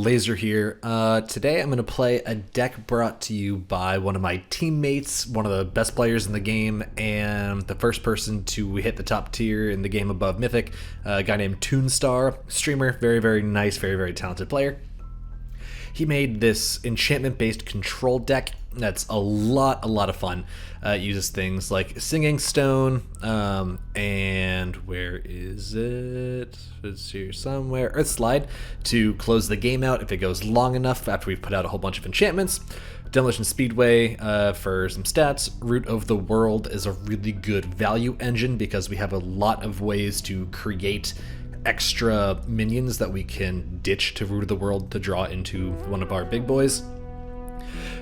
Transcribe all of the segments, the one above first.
Laser here. Today I'm going to play a deck brought to you by one of my teammates, one of the best players in the game, and the first person to hit the top tier in the game above Mythic, a guy named Toonstar, streamer, very nice, very talented player. He made this enchantment-based control deck that's a lot of fun. It uses things like Singing Stone, and where is it? It's here somewhere. Earthslide to close the game out if it goes long enough after we've put out a whole bunch of enchantments. Demolition Speedway for some stats. Root of the World is a really good value engine because we have a lot of ways to create extra minions that we can ditch to Root of the World to draw into one of our big boys.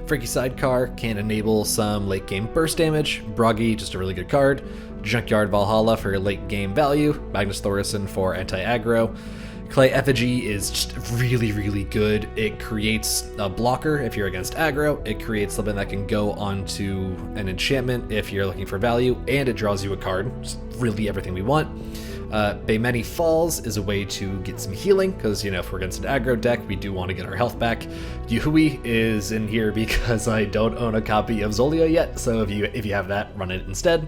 Freki Sidecar can enable some late game burst damage. Bragi, just a really good card. Junkyard Valhalla for late game value. Magnus Thorsson for anti-aggro. Clay Effigy is just really good. It creates a blocker if you're against aggro. It creates something that can go onto an enchantment if you're looking for value, and it draws you a card. Just really everything we want. Beimeni Falls is a way to get some healing, because, you know, if we're against an aggro deck, we do want to get our health back. Yahui is in here because I don't own a copy of Zolia yet, so if you have that, run it instead.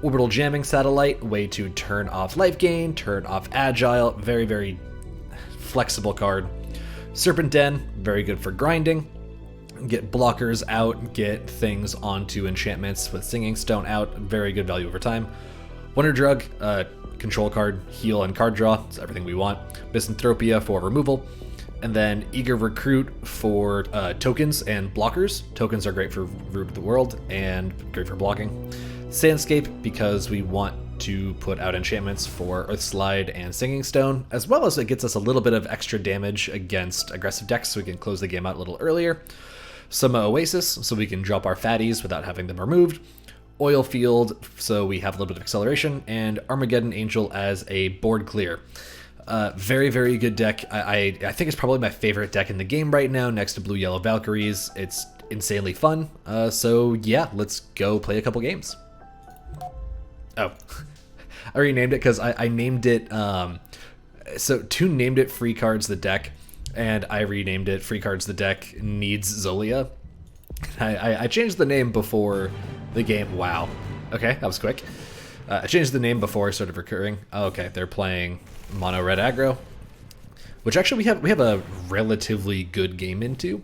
Orbital Jamming Satellite, way to turn off life gain, turn off agile, very flexible card. Serpent Den, very good for grinding. Get blockers out, get things onto enchantments with Singing Stone out, very good value over time. Wonder Drug, control card, heal, and card draw. It's everything we want. Misanthropia for removal. And then Eager Recruit for tokens and blockers. Tokens are great for Root of the World and great for blocking. Sandscape, because we want to put out enchantments for Earthslide and Singing Stone, as well as it gets us a little bit of extra damage against aggressive decks so we can close the game out a little earlier. Soma Oasis, so we can drop our fatties without having them removed. Oil Field, so we have a little bit of acceleration, and Armageddon Angel as a board clear. Very good deck. I think it's probably my favorite deck in the game right now, next to Blue Yellow Valkyries. It's insanely fun. So yeah, let's go play a couple games. Oh, I renamed it because I named it. So Toon named it Free Cards the Deck, and I renamed it Free Cards the Deck Needs Zolia. I changed the name before the game. Wow. Okay, that was quick. I changed the name before I started recurring. Oh, okay, they're playing mono red aggro, which actually we have a relatively good game into.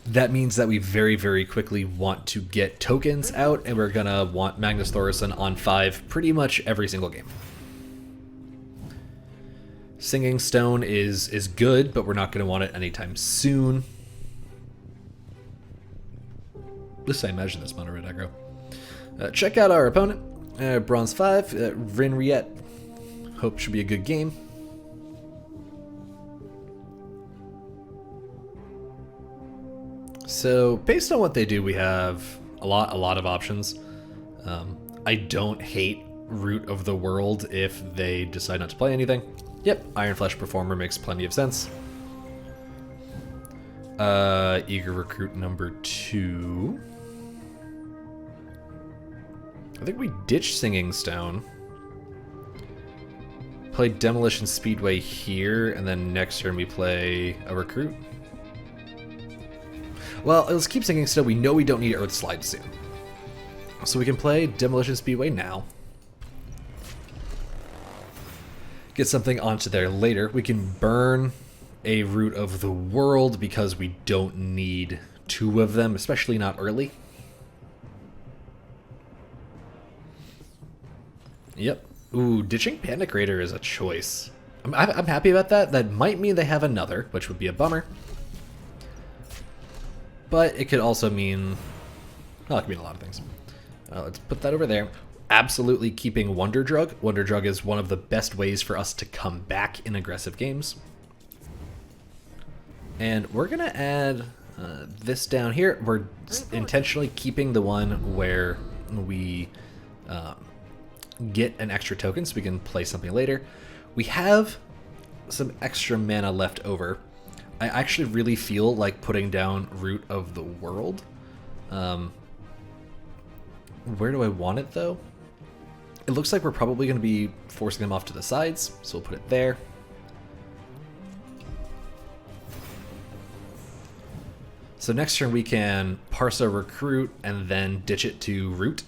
That means that we very quickly want to get tokens out, and we're gonna want Magnus Thorsson on 5 pretty much every single game. Singing Stone is good, but we're not gonna want it anytime soon. At least I imagine this mono red aggro. Check out our opponent, bronze 5, Rinriet. Hope should be a good game. So based on what they do, we have a lot of options. I don't hate Root of the World if they decide not to play anything. Yep, Iron Flesh Performer makes plenty of sense. Eager Recruit number 2. I think we ditch Singing Stone. Play Demolition Speedway here, and then next turn we play a Recruit. Well, let's keep Singing Stone. We know we don't need Earthslide soon. So we can play Demolition Speedway now. Get something onto there later. We can burn a Root of the World because we don't need 2 of them, especially not early. Yep. Ooh, ditching Panic Raider is a choice. I'm happy about that. That might mean they have another, which would be a bummer. But it could also mean... well, it could mean a lot of things. Let's put that over there. Absolutely keeping Wonder Drug. Wonder Drug is one of the best ways for us to come back in aggressive games. And we're going to add this down here. We're intentionally keeping the one where we get an extra token so we can play something later. We have some extra mana left over. I actually really feel like putting down Root of the World. Where do I want it, though? It looks like we're probably going to be forcing them off to the sides, so we'll put it there. So next turn we can parse our recruit and then ditch it to root,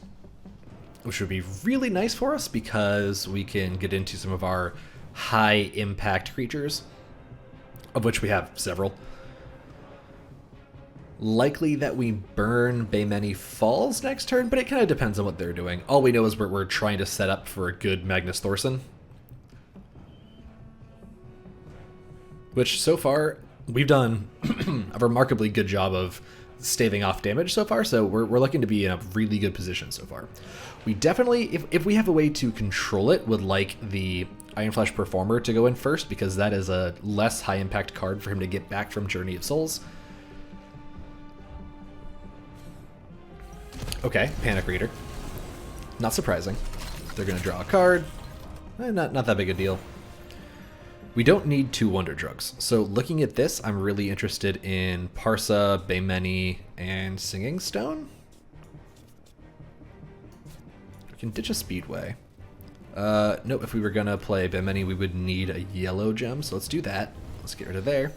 which would be really nice for us because we can get into some of our high impact creatures, of which we have several. Likely that we burn Beimeni Falls next turn, but it kind of depends on what they're doing. All we know is we're trying to set up for a good Magnus Thorsson, which so far we've done a remarkably good job of staving off damage so far, so we're looking to be in a really good position so far. We definitely, if we have a way to control it, would like the Ironflash Performer to go in first, because that is a less high impact card for him to get back from Journey of Souls. Okay, Panic Reader. Not surprising. They're going to draw a card. Not that big a deal. We don't need 2 Wonder Drugs. So looking at this, I'm really interested in Parsa, Beimeni, and Singing Stone. We can ditch a Speedway. Nope, if we were going to play Beimeni, we would need a yellow gem, so let's do that. Let's get rid of there.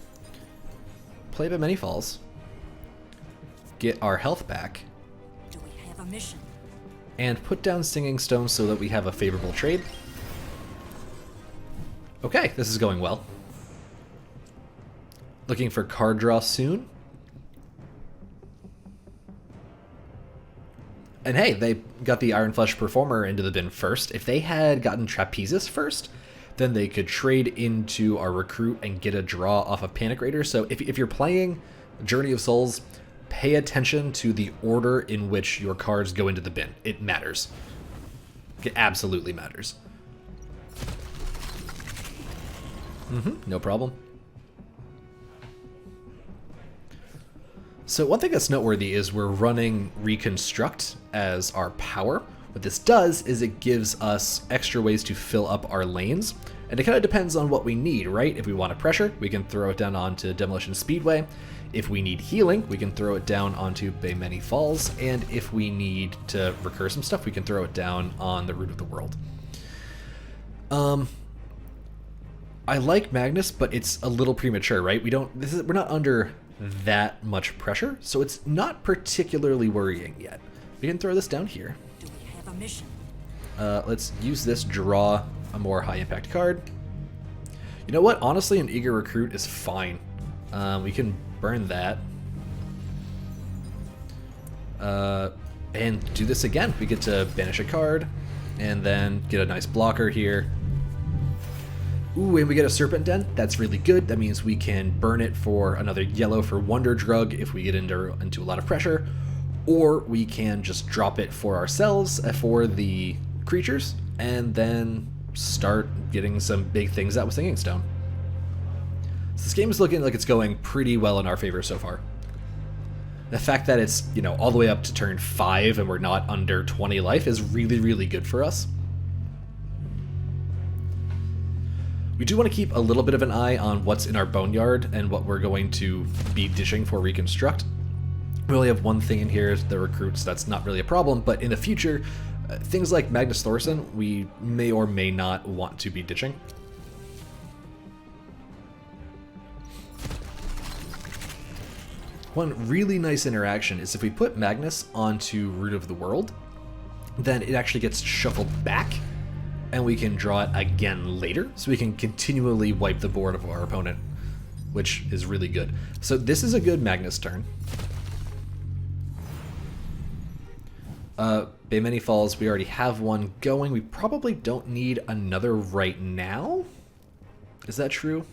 Play Beimeni Falls. Get our health back. Do we have a mission? And put down Singing Stone so that we have a favorable trade. Okay, this is going well. Looking for card draw soon. And hey, they got the Ironflash Performer into the bin first. If they had gotten Trapezis first, then they could trade into our recruit and get a draw off of Panic Raider. So if you're playing Journey of Souls, pay attention to the order in which your cards go into the bin. It matters. It absolutely matters. No problem. So one thing that's noteworthy is we're running Reconstruct as our power. What this does is it gives us extra ways to fill up our lanes, and it kind of depends on what we need, right? If we want a pressure, we can throw it down onto Demolition Speedway. If we need healing, we can throw it down onto Beimeni Falls, and if we need to recur some stuff, we can throw it down on the Root of the World. I like Magnus, but it's a little premature, right? We're not under that much pressure, so it's not particularly worrying yet. We can throw this down here. Do we have a mission? Let's use this, draw a more high impact card. You know what? Honestly, an Eager Recruit is fine. We can burn that. And do this again. We get to banish a card, and then get a nice blocker here. Ooh, and we get a Serpent Den. That's really good. That means we can burn it for another yellow for Wonder Drug if we get into a lot of pressure, or we can just drop it for ourselves for the creatures, and then start getting some big things out with Singing Stone. So this game is looking like it's going pretty well in our favor so far. The fact that it's, all the way up to turn 5 and we're not under 20 life is really, really good for us. We do want to keep a little bit of an eye on what's in our boneyard and what we're going to be dishing for Reconstruct. We only have one thing in here, the recruits. That's not really a problem, but in the future, things like Magnus Thorsson, we may or may not want to be ditching. One really nice interaction is if we put Magnus onto Root of the World, then it actually gets shuffled back, and we can draw it again later, so we can continually wipe the board of our opponent, which is really good. So this is a good Magnus turn. Beimeni Falls, we already have one going. We probably don't need another right now. Is that true?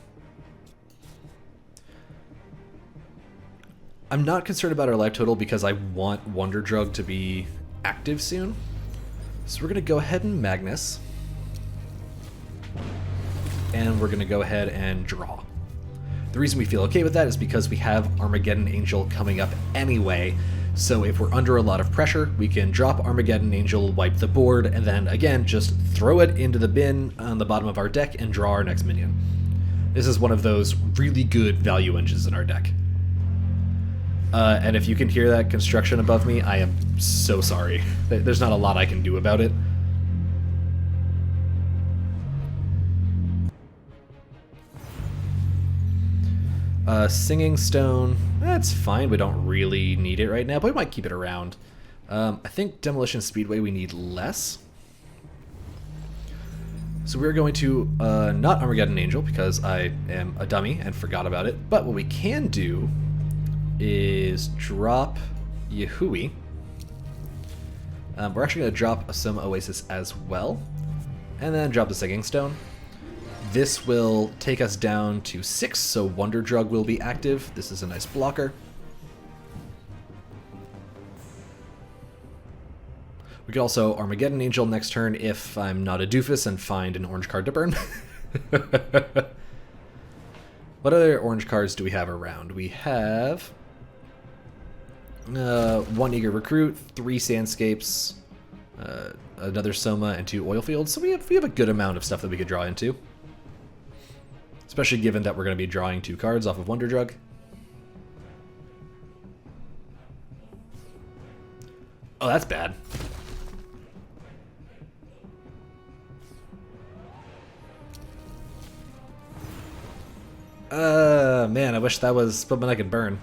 I'm not concerned about our life total because I want Wonder Drug to be active soon. So we're going to go ahead and Magnus. And we're going to go ahead and draw. The reason we feel okay with that is because we have Armageddon Angel coming up anyway. So if we're under a lot of pressure, we can drop Armageddon Angel, wipe the board, and then again, just throw it into the bin on the bottom of our deck and draw our next minion. This is one of those really good value engines in our deck. And if you can hear that construction above me, I am so sorry. There's not a lot I can do about it. Singing stone, that's fine. We don't really need it right now, but we might keep it around. I think demolition speedway we need less. So we're going to not Armageddon Angel because I am a dummy and forgot about it. But what we can do is drop Yahui. We're actually going to drop a Soma Oasis as well, and then drop the Singing Stone. This will take us down to 6, so Wonder Drug will be active. This is a nice blocker. We could also Armageddon Angel next turn if I'm not a doofus and find an orange card to burn. What other orange cards do we have around? We have 1 Eager Recruit, 3 Sandscapes, another Soma, and 2 Oil Fields. So we have a good amount of stuff that we could draw into. Especially given that we're going to be drawing 2 cards off of Wonder Drug. Oh, that's bad. Man, I wish that was something I could burn.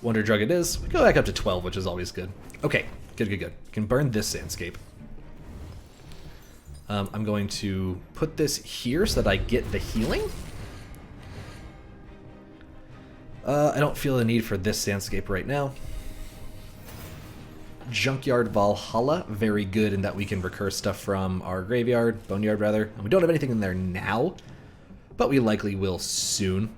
Wonder Drug it is. We go back up to 12, which is always good. Okay, good. Can burn this Sandscape. I'm going to put this here so that I get the healing. I don't feel the need for this Sandscape right now. Junkyard Valhalla, very good in that we can recur stuff from our graveyard, boneyard rather. And we don't have anything in there now, but we likely will soon.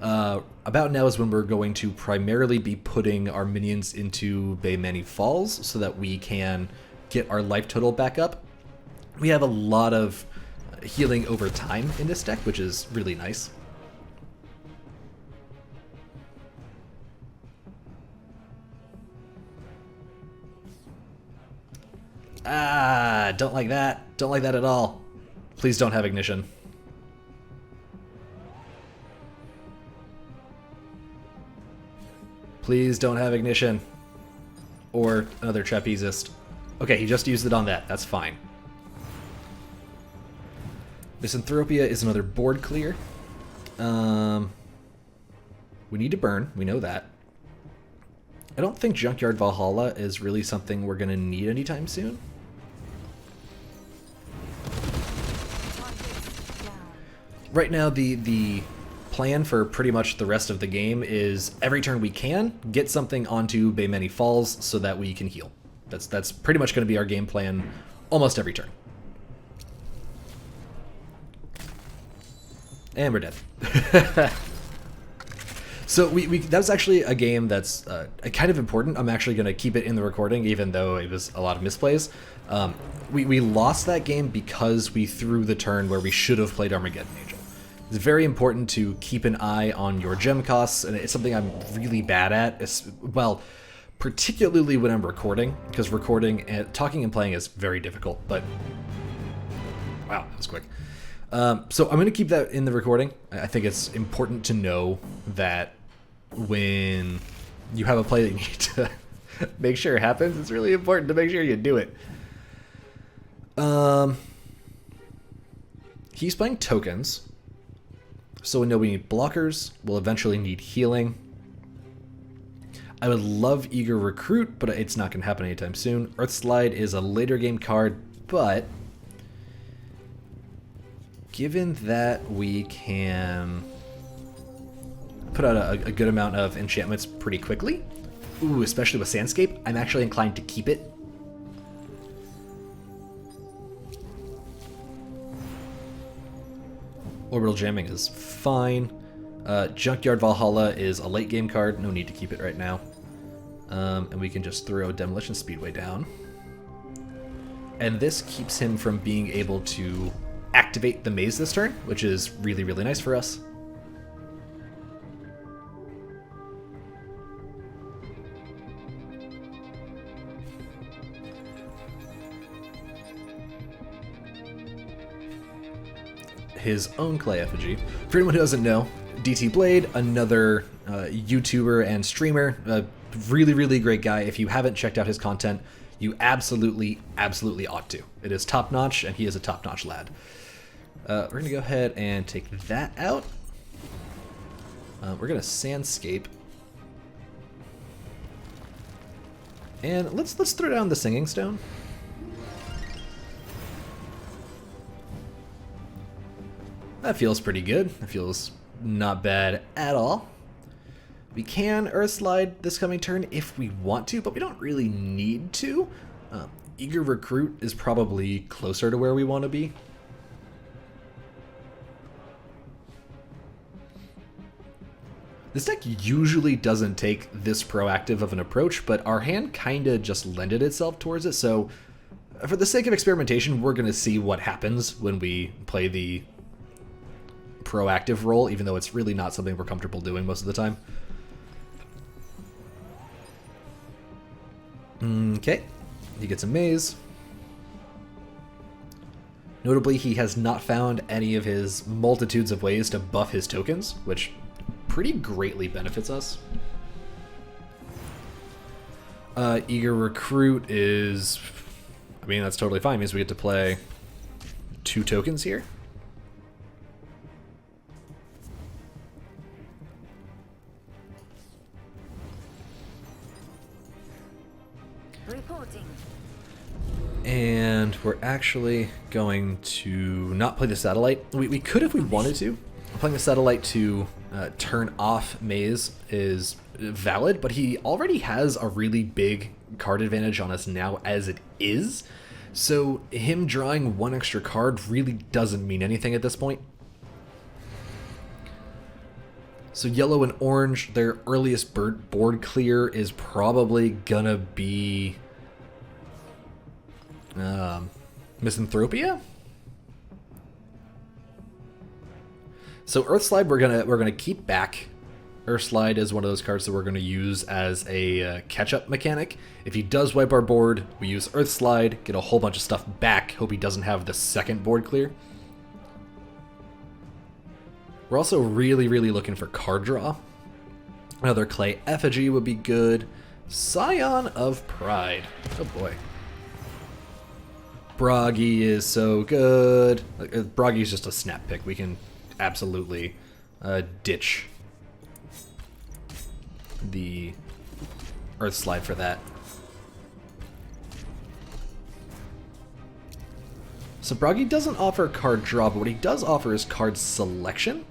About now is when we're going to primarily be putting our minions into Beimeni Falls so that we can get our life total back up. We have a lot of healing over time in this deck, which is really nice. Ah, don't like that. Don't like that at all. Please don't have ignition. Please don't have ignition. Or another trapezist. Okay, he just used it on that. That's fine. Misanthropia is another board clear. We need to burn. We know that. I don't think Junkyard Valhalla is really something we're going to need anytime soon. Right now, the plan for pretty much the rest of the game is every turn we can, get something onto Beimeni Falls so that we can heal. That's pretty much going to be our game plan almost every turn. And we're dead. So that was actually a game that's kind of important. I'm actually going to keep it in the recording, even though it was a lot of misplays. We lost that game because we threw the turn where we should have played Armageddon Angel. It's very important to keep an eye on your gem costs, and it's something I'm really bad at. Well, particularly when I'm recording, because talking and playing is very difficult. But wow, that was quick. So I'm going to keep that in the recording. I think it's important to know that when you have a play that you need to make sure it happens, it's really important to make sure you do it. He's playing tokens, so we know we need blockers. We'll eventually need healing. I would love Eager Recruit, but it's not going to happen anytime soon. Earthslide is a later game card, but given that we can put out a good amount of enchantments pretty quickly, ooh, especially with Sandscape, I'm actually inclined to keep it. Orbital jamming is fine. Junkyard Valhalla is a late game card, no need to keep it right now. And we can just throw Demolition Speedway down. And this keeps him from being able to activate the maze this turn, which is really, really nice for us. His own clay effigy. For anyone who doesn't know, DTBlayde, another YouTuber and streamer, a really, really great guy. If you haven't checked out his content, you absolutely, absolutely ought to. It is top-notch, and he is a top-notch lad. We're going to go ahead and take that out. We're going to sandscape. And let's throw down the singing stone. That feels pretty good. That feels not bad at all. We can Earthslide this coming turn if we want to, but we don't really need to. Eager Recruit is probably closer to where we want to be. This deck usually doesn't take this proactive of an approach, but our hand kind of just lended itself towards it, so for the sake of experimentation, we're going to see what happens when we play the proactive role, even though it's really not something we're comfortable doing most of the time. Okay, he gets a maze. Notably, he has not found any of his multitudes of ways to buff his tokens, which pretty greatly benefits us. Eager Recruit is... I mean, that's totally fine. It means we get to play 2 tokens here. Reporting. And we're actually going to not play the satellite. We could if we wanted to. Playing the satellite to turn off Maze is valid, but he already has a really big card advantage on us now as it is. So him drawing 1 extra card really doesn't mean anything at this point. So yellow and orange, their earliest board clear is probably gonna be misanthropia. So Earthslide we're gonna keep back. Earthslide is one of those cards that we're gonna use as a catch-up mechanic. If he does wipe our board, we use Earthslide, get a whole bunch of stuff back. Hope he doesn't have the second board clear. We're also really looking for card draw. Another clay effigy would be good. Scion of Pride. Oh boy. Bragi is so good. Bragi is just a snap pick. We can absolutely ditch the Earthslide for that. So Bragi doesn't offer card draw, but what he does offer is card selection,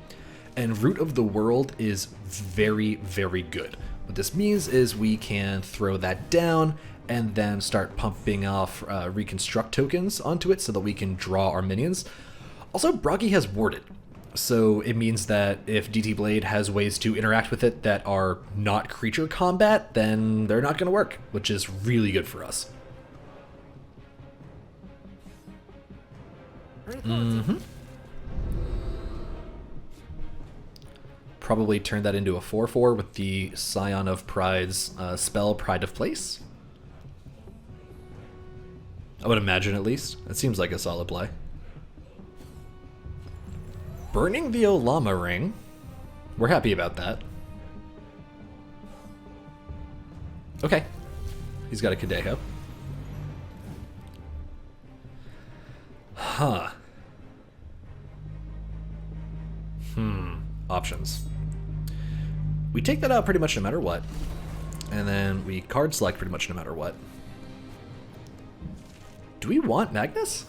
and Root of the World is very good. What this means is we can throw that down and then start pumping off reconstruct tokens onto it so that we can draw our minions. Also, Bragi has warded, so it means that if DTBlayde has ways to interact with it that are not creature combat, then they're not going to work, which is really good for us. Probably turn that into a 4/4 with the Scion of Pride's spell, Pride of Place. I would imagine, at least. It seems like a solid play. Burning the Olama Ring. We're happy about that. Okay. He's got a Kadeho. Huh. Options. We take that out pretty much no matter what. And then we card select pretty much no matter what. Do we want Magnus?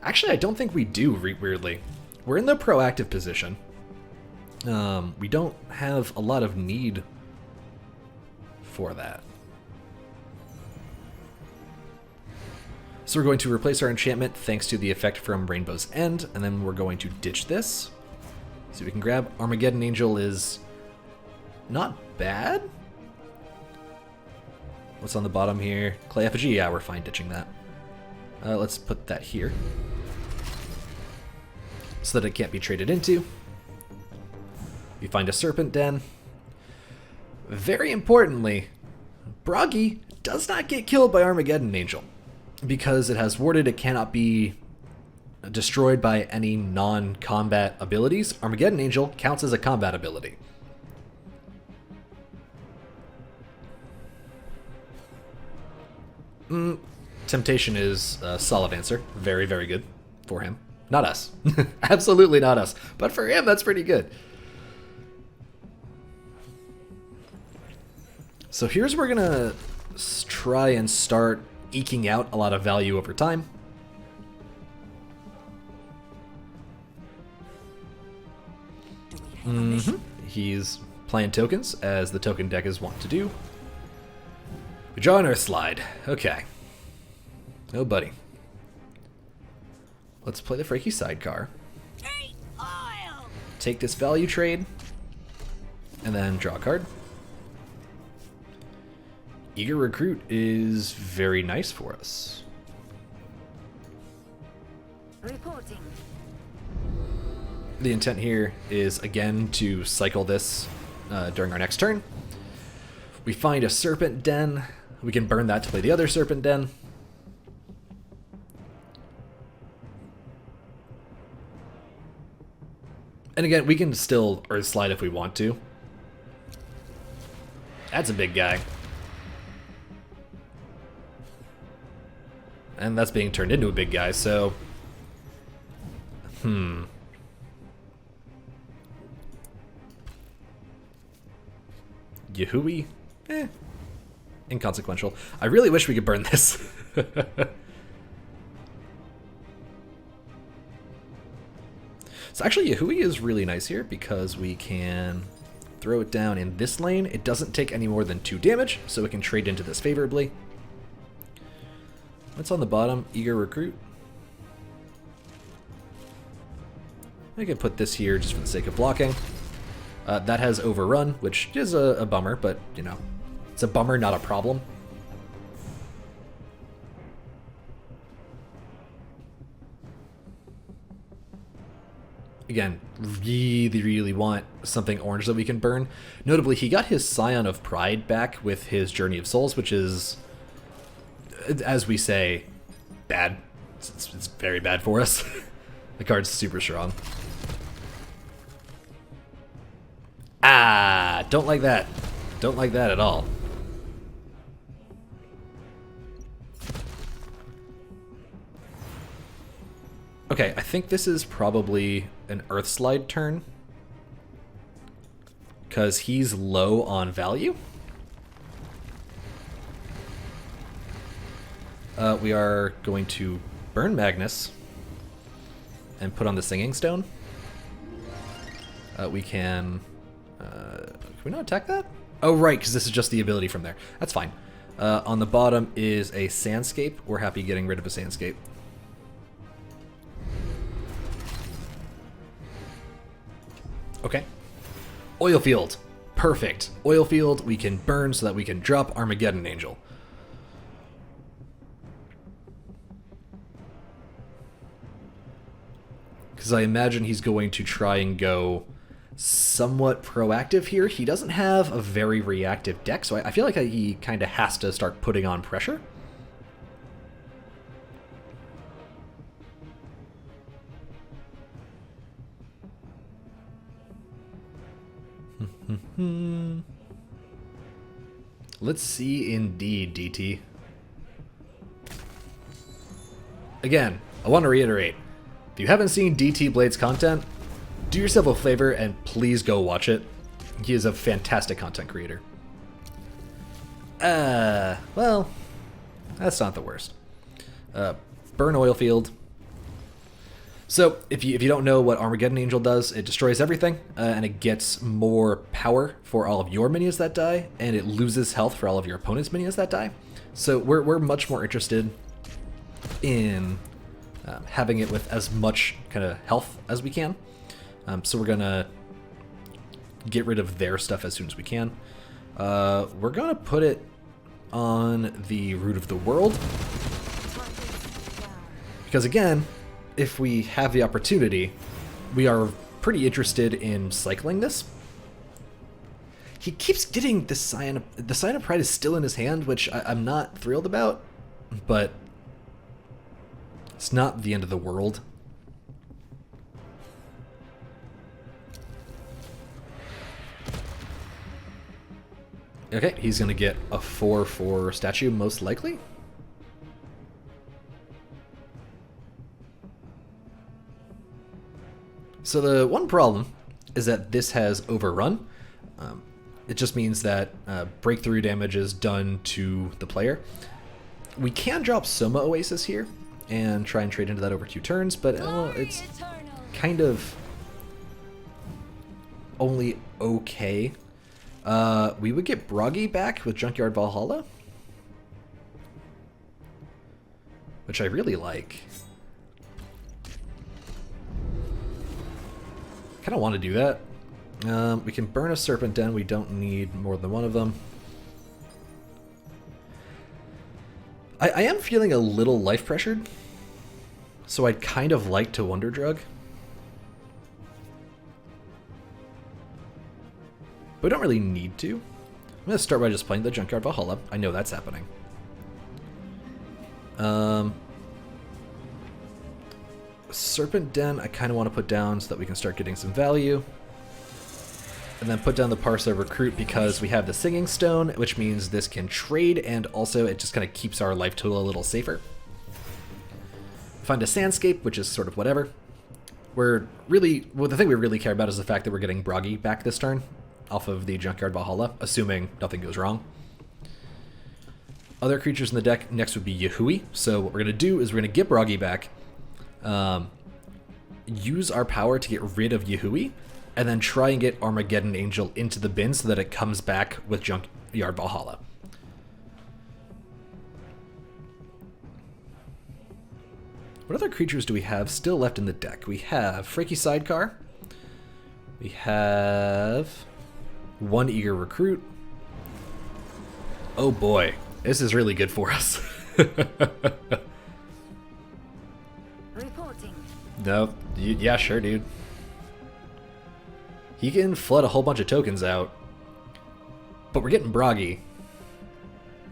Actually, I don't think we do, weirdly. We're in the proactive position. We don't have a lot of need for that. So we're going to replace our enchantment thanks to the effect from Rainbow's End, and then we're going to ditch this. So we can grab Armageddon Angel is not bad. What's on the bottom here? Clay Effigy? Yeah, we're fine ditching that. Let's put that here so that it can't be traded into. We find a Serpent Den. Very importantly, Bragi does not get killed by Armageddon Angel. Because it has warded, it cannot be destroyed by any non-combat abilities. Armageddon Angel counts as a combat ability. Temptation is a solid answer. Very good for him. Not us. Absolutely not us. But for him, that's pretty good. So here's where we're gonna try and start eking out a lot of value over time. Do we have a mission? He's playing tokens, as the token deck is wont to do. We draw an Earthslide. Okay. Oh, buddy. Let's play the freki sidecar. Hey, oil! Take this value trade, and then draw a card. Eager Recruit is very nice for us. Reporting. The intent here is, again, to cycle this during our next turn. We find a serpent den. We can burn that to play the other serpent den. And again, we can still Earthslide if we want to. That's a big guy. And that's being turned into a big guy, so... Yahui? Inconsequential. I really wish we could burn this. So actually, Yahui is really nice here because we can throw it down in this lane. It doesn't take any more than 2 damage, so we can trade into this favorably. What's on the bottom? Eager Recruit. I can put this here just for the sake of blocking. That has Overrun, which is a bummer, but, you know, it's a bummer, not a problem. Again, really want something orange that we can burn. Notably, he got his Scion of Pride back with his Journey of Souls, which is, as we say, bad. It's very bad for us. The card's super strong. Ah, don't like that. Don't like that at all. Okay, I think this is probably an Earthslide turn, because he's low on value. We are going to burn Magnus and put on the Singing Stone. We can we not attack that? Oh, right, because this is just the ability from there. That's fine. On the bottom is a Sandscape. We're happy getting rid of a Sandscape. Okay. Oil Field. Perfect. Oil Field, we can burn so that we can drop Armageddon Angel. Because I imagine he's going to try and go somewhat proactive here. He doesn't have a very reactive deck, so I feel like he kind of has to start putting on pressure. Let's see indeed, DT. Again, I want to reiterate, if you haven't seen DTBlayde's content, do yourself a favor and please go watch it. He is a fantastic content creator. Well, that's not the worst. Burn Oil Field. So, if you don't know what Armageddon Angel does, it destroys everything, and it gets more power for all of your minions that die, and it loses health for all of your opponent's minions that die. So we're much more interested in having it with as much kind of health as we can. So we're gonna get rid of their stuff as soon as we can. We're gonna put it on the Root of the World, because again, if we have the opportunity, we are pretty interested in cycling this. He keeps getting the Scion of Pride is still in his hand, which I'm not thrilled about, but it's not the end of the world. Okay, he's gonna get a 4/4 statue, most likely. So the one problem is that this has Overrun. it just means that breakthrough damage is done to the player. We can drop Soma Oasis here and try and trade into that over 2 turns, but it's kind of only okay. We would get Bragi back with Junkyard Valhalla, which I really like. Kind of want to do that. We can burn a serpent den. We don't need more than one of them. I am feeling a little life pressured, so I'd kind of like to Wonder Drug. But we don't really need to. I'm going to start by just playing the Junkyard Valhalla. I know that's happening. Serpent Den I kind of want to put down so that we can start getting some value. And then put down the Parser Recruit because we have the Singing Stone, which means this can trade, and also it just kind of keeps our life total a little safer. Find a Sandscape, which is sort of whatever. The thing we really care about is the fact that we're getting Bragi back this turn off of the Junkyard Valhalla, assuming nothing goes wrong. Other creatures in the deck next would be Yahui. So what we're going to do is we're going to get Bragi back, use our power to get rid of Yahui, and then try and get Armageddon Angel into the bin so that it comes back with Junkyard Valhalla. What other creatures do we have still left in the deck? We have freki Sidecar. We have 1 Eager Recruit. Oh boy, this is really good for us. Reporting. No, yeah, sure, dude. He can flood a whole bunch of tokens out, but we're getting Bragi.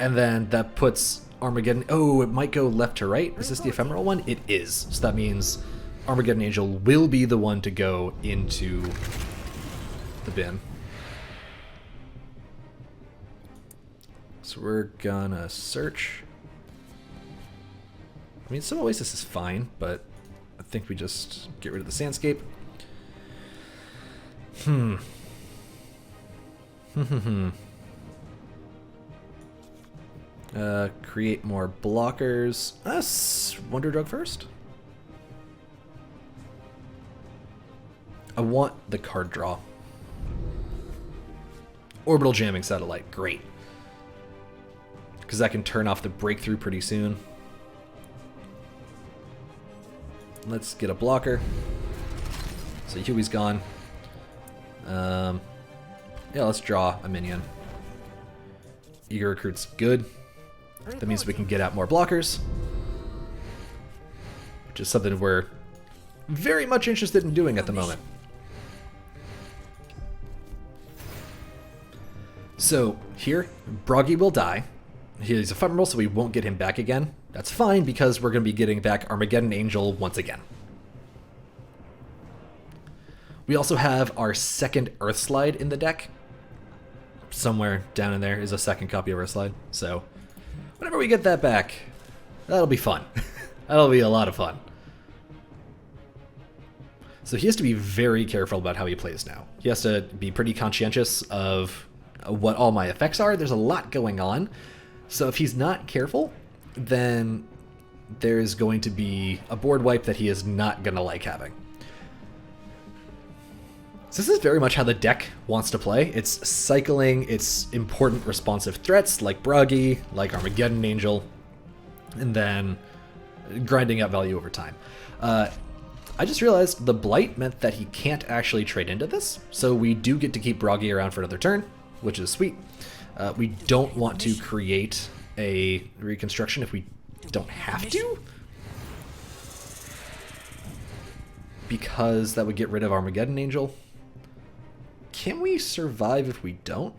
And then that puts Armageddon... Oh, it might go left to right. Is this the ephemeral one? It is. So that means Armageddon Angel will be the one to go into the bin. So we're gonna search. I mean, some Oasis is fine, but I think we just get rid of the Sandscape. Create more blockers. Wonder Drug first. I want the card draw. Orbital Jamming Satellite, great. Because that can turn off the breakthrough pretty soon. Let's get a blocker. So Huey's gone. Yeah, let's draw a minion. Eager Recruit's good. That means we can get out more blockers, which is something we're very much interested in doing at the moment. So here, Bragi will die. He's ephemeral, so we won't get him back again. That's fine, because we're going to be getting back Armageddon Angel once again. We also have our second Earthslide in the deck. Somewhere down in there is a second copy of Earthslide. So whenever we get that back, that'll be fun. That'll be a lot of fun. So he has to be very careful about how he plays now. He has to be pretty conscientious of what all my effects are. There's a lot going on. So if he's not careful, then there's going to be a board wipe that he is not going to like having. So this is very much how the deck wants to play. It's cycling its important responsive threats like Bragi, like Armageddon Angel, and then grinding out value over time. I just realized the Blight meant that he can't actually trade into this, so we do get to keep Bragi around for another turn, which is sweet. We don't want to create a reconstruction if we don't have to, because that would get rid of Armageddon Angel. Can we survive if we don't?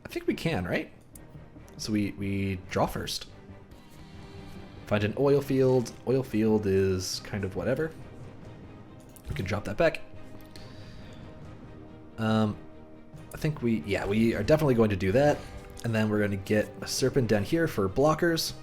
I think we can, right? So we draw first. Find an oil field. Oil field is kind of whatever. We can drop that back. I think we are definitely going to do that. And then we're going to get a serpent down here for blockers.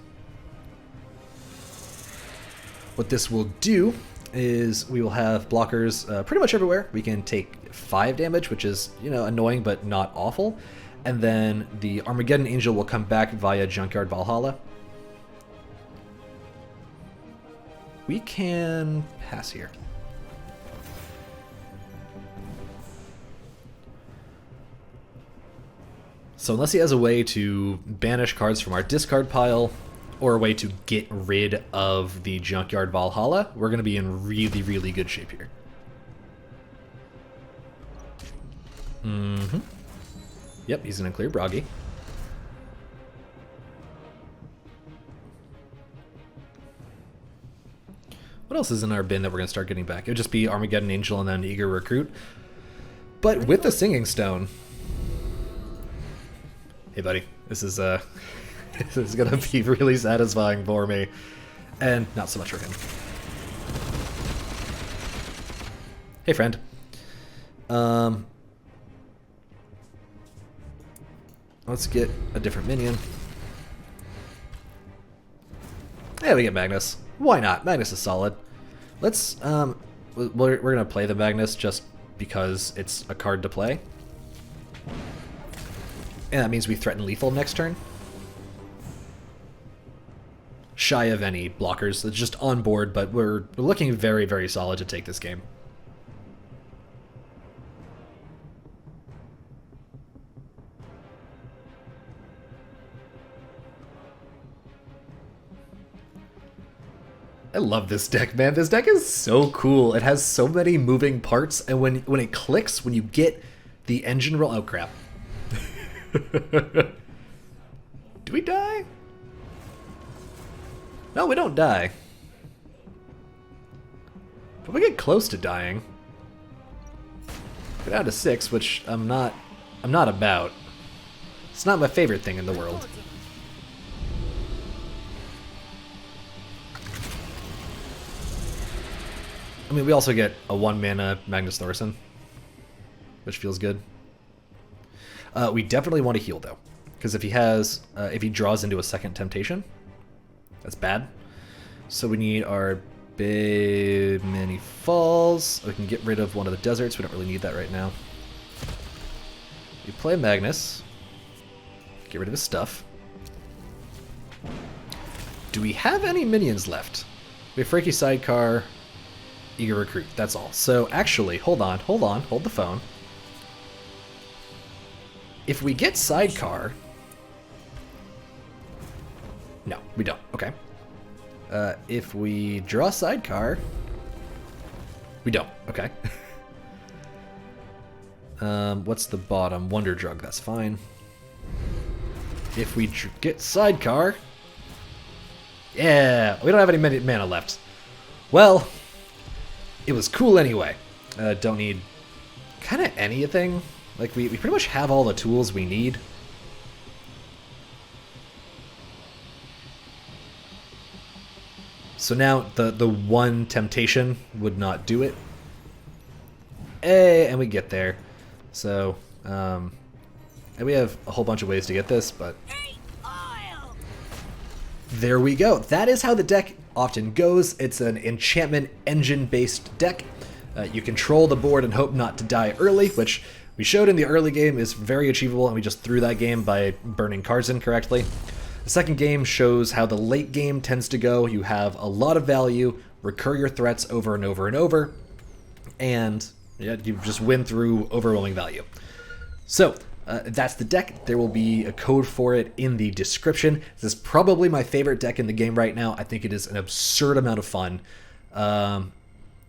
What this will do is we will have blockers pretty much everywhere. We can take 5 damage, which is, annoying but not awful. And then the Armageddon Angel will come back via Junkyard Valhalla. We can pass here. So unless he has a way to banish cards from our discard pile, or a way to get rid of the Junkyard Valhalla, we're going to be in really, really good shape here. Yep, he's going to clear bragi. What else is in our bin that we're going to start getting back? It would just be Armageddon Angel and then Eager Recruit. But with the Singing Stone... Hey, buddy. This is this is going to be really satisfying for me. And not so much for him. Hey, friend. Let's get a different minion. Yeah, we get Magnus. Why not? Magnus is solid. Let's, we're going to play the Magnus just because it's a card to play. And that means we threaten lethal next turn. Shy of any blockers. It's just on board, but we're looking very, very solid to take this game. I love this deck, man. This deck is so cool. It has so many moving parts, and when it clicks, when you get the engine roll... Oh, crap. Do we die? No, we don't die. But we get close to dying. Go down to 6, which I'm not about. It's not my favorite thing in the world. I mean, we also get a 1-mana Magnus Thorsson, which feels good. We definitely want to heal, though, because if he draws into a second temptation, that's bad. So we need our beimeni falls. We can get rid of one of the deserts. We don't really need that right now. We play Magnus. Get rid of his stuff. Do we have any minions left? We have freki, sidecar, Eager Recruit. That's all. So actually, hold the phone. If we get sidecar... No, we don't. Okay. If we draw sidecar... We don't. Okay. What's the bottom? Wonder Drug. That's fine. If we get sidecar... Yeah! We don't have any mana left. Well... It was cool anyway. Don't need kind of anything. Like, we pretty much have all the tools we need. So now the one temptation would not do it. And we get there. So, and we have a whole bunch of ways to get this, but... There we go. That is how the deck often goes. It's an enchantment engine-based deck. You control the board and hope not to die early, which we showed in the early game is very achievable, and we just threw that game by burning cards incorrectly. The second game shows how the late game tends to go. You have a lot of value, recur your threats over and over and over, and yeah, you just win through overwhelming value. So, that's the deck. There will be a code for it in the description. This is probably my favorite deck in the game right now. I think it is an absurd amount of fun.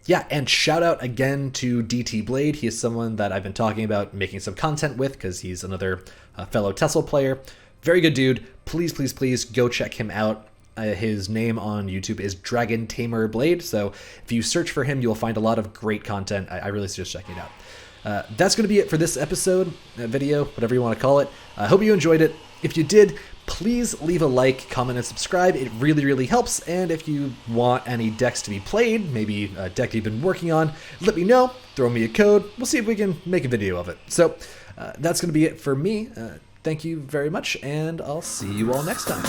Yeah, and shout out again to DTBlayde. He is someone that I've been talking about making some content with because he's another fellow Tessel player. Very good dude. Please, please, please go check him out. His name on YouTube is Dragon Tamer Blade, so if you search for him, you'll find a lot of great content. I really suggest checking it out. That's going to be it for this episode, video, whatever you want to call it. I hope you enjoyed it. If you did, please leave a like, comment, and subscribe. It really, really helps. And if you want any decks to be played, maybe a deck you've been working on, let me know. Throw me a code. We'll see if we can make a video of it. So that's going to be it for me. Thank you very much, and I'll see you all next time.